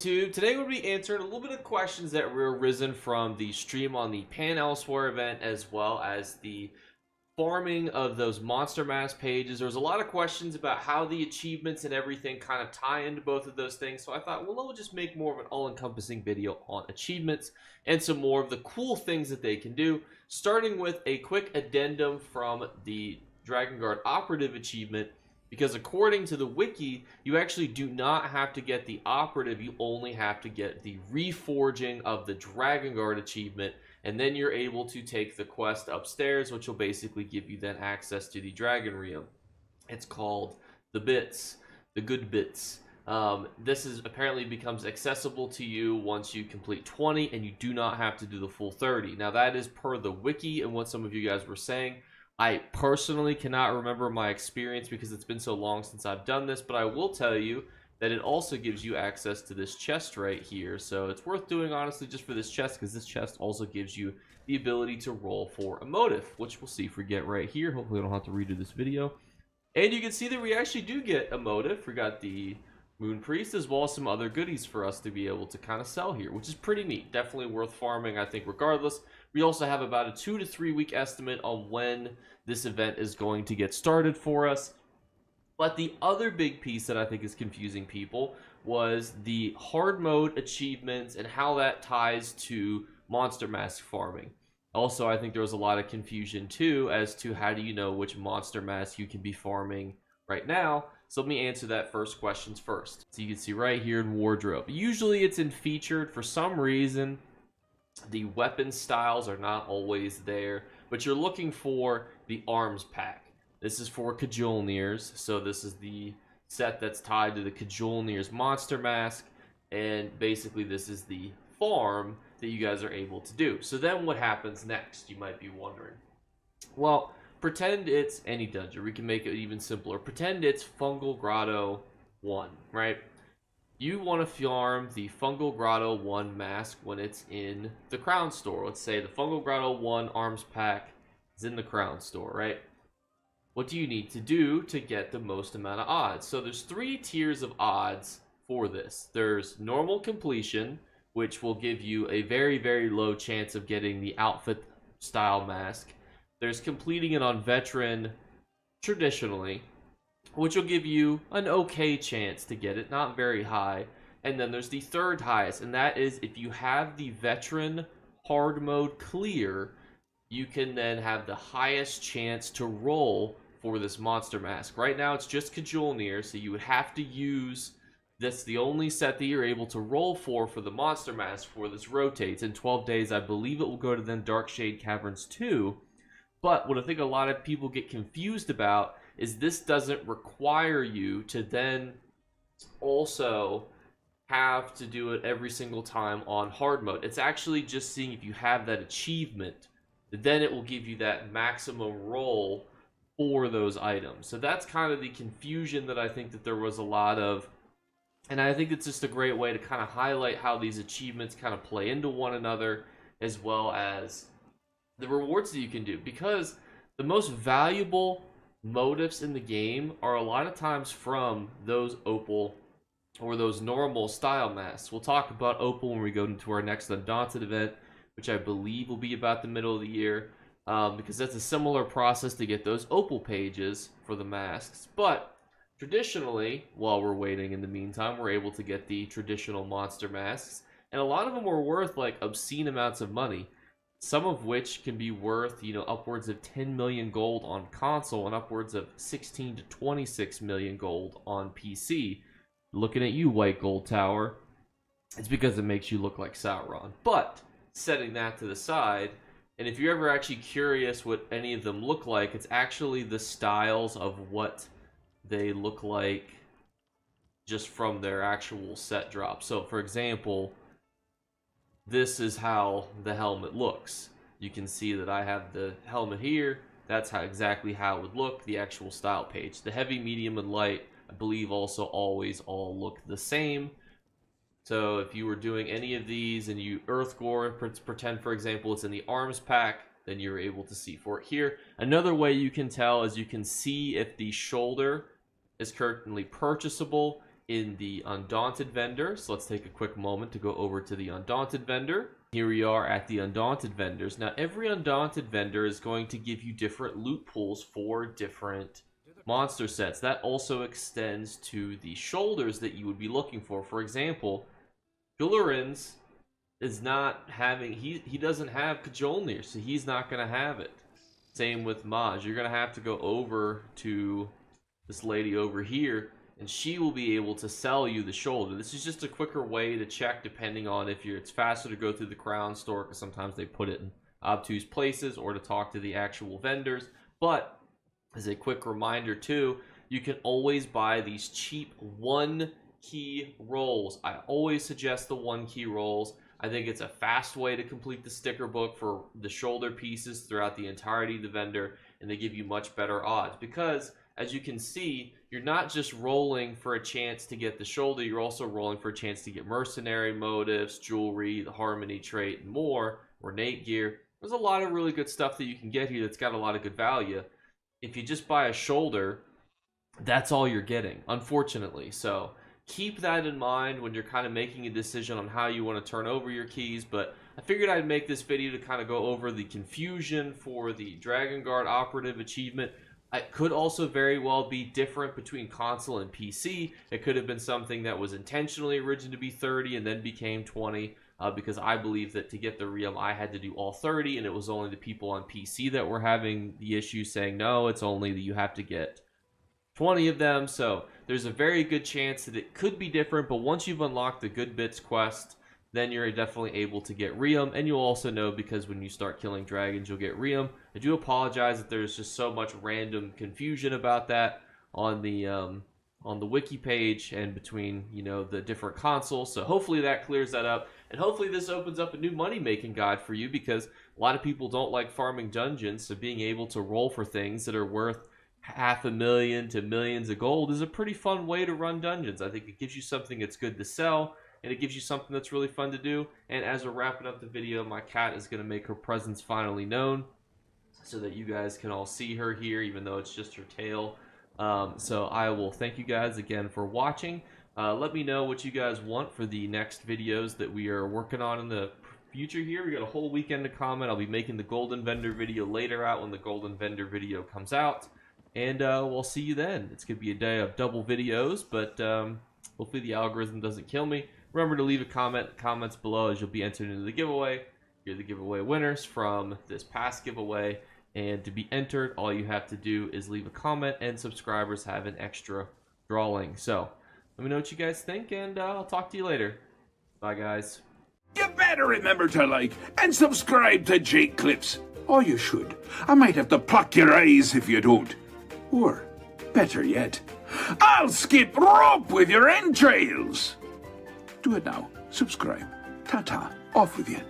Today we'll be answering a little bit of questions that were arisen from the stream on the Pan Elsewhere event, as well as the farming of those monster mass pages. There was a lot of questions about how the achievements and everything kind of tie into both of those things, so I thought, well, we'll just make more of an all-encompassing video on achievements and some more of the cool things that they can do, starting with a quick addendum from the Dragon Guard Operative achievement. Because according to the wiki, you actually do not have to get the operative, you only have to get the reforging of the Dragon Guard achievement, and then you're able to take the quest upstairs, which will basically give you then access to the Dragon Realm. It's called the Bits, the Good Bits. This is apparently becomes accessible to you once you complete 20, and you do not have to do the full 30. Now that is per the wiki and what some of you guys were saying. I personally cannot remember my experience because it's been so long since I've done this, but I will tell you that it also gives you access to this chest right here. So it's worth doing, honestly, just for this chest, because this chest also gives you the ability to roll for a motive, which we'll see if we get right here. Hopefully I don't have to redo this video. And you can see that we actually do get a motive. We got the Moon Priest, as well as some other goodies for us to be able to kind of sell here, which is pretty neat. Definitely worth farming, I think, regardless. We also have about a 2 to 3 week estimate on when this event is going to get started for us. But the other big piece that I think is confusing people was the hard mode achievements and how that ties to monster mask farming. Also, I think there was a lot of confusion too as to how do you know which monster mask you can be farming right now. So let me answer that first question first. So you can see right here in wardrobe. Usually it's in featured. For some reason, the weapon styles are not always there, but you're looking for the arms pack. This is for Kajolnirs, so this is the set that's tied to the Kajolnirs monster mask, and basically this is the farm that you guys are able to do. So then what happens next, you might be wondering. Well, pretend it's any dungeon. We can make it even simpler. Pretend it's Fungal Grotto 1, right? You want to farm the Fungal Grotto 1 mask when it's in the Crown Store. Let's say the Fungal Grotto 1 arms pack is in the Crown Store, right? What do you need to do to get the most amount of odds? So there's 3 tiers of odds for this. There's normal completion, which will give you a very, very low chance of getting the outfit style mask. There's completing it on veteran traditionally, which will give you an okay chance to get it, not very high. And then there's the third highest, and that is if you have the veteran hard mode clear, you can then have the highest chance to roll for this monster mask. Right now it's just Kajolnir, so you would have to use this, the only set that you're able to roll for the monster mask for this rotates. In 12 days, I believe it will go to then Darkshade Caverns 2. But what I think a lot of people get confused about is this doesn't require you to then also have to do it every single time on hard mode. It's actually just seeing if you have that achievement, then it will give you that maximum roll for those items. So that's kind of the confusion that I think that there was a lot of, and I think it's just a great way to kind of highlight how these achievements kind of play into one another, as well as the rewards that you can do, because the most valuable motives in the game are a lot of times from those opal or those normal style masks. We'll talk about opal when we go into our next Undaunted event, which I believe will be about the middle of the year, because that's a similar process to get those opal pages for the masks. But traditionally, while we're waiting in the meantime, we're able to get the traditional monster masks, and a lot of them were worth like obscene amounts of money, some of which can be worth, you know, upwards of 10 million gold on console and upwards of 16 to 26 million gold on PC. Looking at you, White Gold Tower. It's because it makes you look like Sauron. But setting that to the side, and if you're ever actually curious what any of them look like, it's actually the styles of what they look like just from their actual set drop. So for example, this is how the helmet looks. You can see that I have the helmet here. That's how exactly how it would look, the actual style page. The heavy, medium, and light, I believe, also always all look the same. So if you were doing any of these and you Earthgore, pretend for example it's in the arms pack, then you're able to see for it here. Another way you can tell is you can see if the shoulder is currently purchasable in the Undaunted vendor. So let's take a quick moment to go over to the Undaunted vendor. Here we are at the Undaunted vendors. Now every Undaunted vendor is going to give you different loot pools for different monster sets. That also extends to the shoulders that you would be looking for. For example, Gillerin's is not having, he doesn't have Kajolnir, so he's not going to have it. Same with Maj. You're going to have to go over to this lady over here, and she will be able to sell you the shoulder. This is just a quicker way to check, depending on if it's faster to go through the crown store, because sometimes they put it in obtuse places, or to talk to the actual vendors. But as a quick reminder too, you can always buy these cheap 1-key rolls. I always suggest the 1-key rolls. I think it's a fast way to complete the sticker book for the shoulder pieces throughout the entirety of the vendor, and they give you much better odds because, as you can see, you're not just rolling for a chance to get the shoulder, you're also rolling for a chance to get mercenary motifs, jewelry, the harmony trait, and more, ornate gear. There's a lot of really good stuff that you can get here that's got a lot of good value. If you just buy a shoulder, that's all you're getting, unfortunately. So keep that in mind when you're kind of making a decision on how you want to turn over your keys. But I figured I'd make this video to kind of go over the confusion for the Dragon Guard Operative achievement. It could also very well be different between console and PC. It could have been something that was intentionally originally to be 30 and then became 20, because I believe that to get the realm I had to do all 30, and it was only the people on PC that were having the issue saying no, it's only that you have to get 20 of them. So there's a very good chance that it could be different, but once you've unlocked the Good Bits quest, then you're definitely able to get Riem, and you'll also know because when you start killing dragons, you'll get Riem. I do apologize that there's just so much random confusion about that on the wiki page and between, you know, the different consoles. So hopefully that clears that up, and hopefully this opens up a new money-making guide for you, because a lot of people don't like farming dungeons, so being able to roll for things that are worth $500,000 to millions of gold is a pretty fun way to run dungeons. I think it gives you something that's good to sell, and it gives you something that's really fun to do. And as we're wrapping up the video, my cat is going to make her presence finally known so that you guys can all see her here, even though it's just her tail. So I will thank you guys again for watching. Let me know what you guys want for the next videos that we are working on in the future here. We got a whole weekend to comment. I'll be making the Golden Vendor video later out when the Golden Vendor video comes out. And we'll see you then. It's going to be a day of double videos, but hopefully the algorithm doesn't kill me. Remember to leave a comments below, as you'll be entered into the giveaway. You're the giveaway winners from this past giveaway. And to be entered, all you have to do is leave a comment, and subscribers have an extra drawing. So let me know what you guys think, and I'll talk to you later. Bye, guys. You better remember to like and subscribe to Jake Clips. Or you should. I might have to pluck your eyes if you don't. Or, better yet, I'll skip rope with your entrails. Do it now. Subscribe. Ta-ta. Off with you.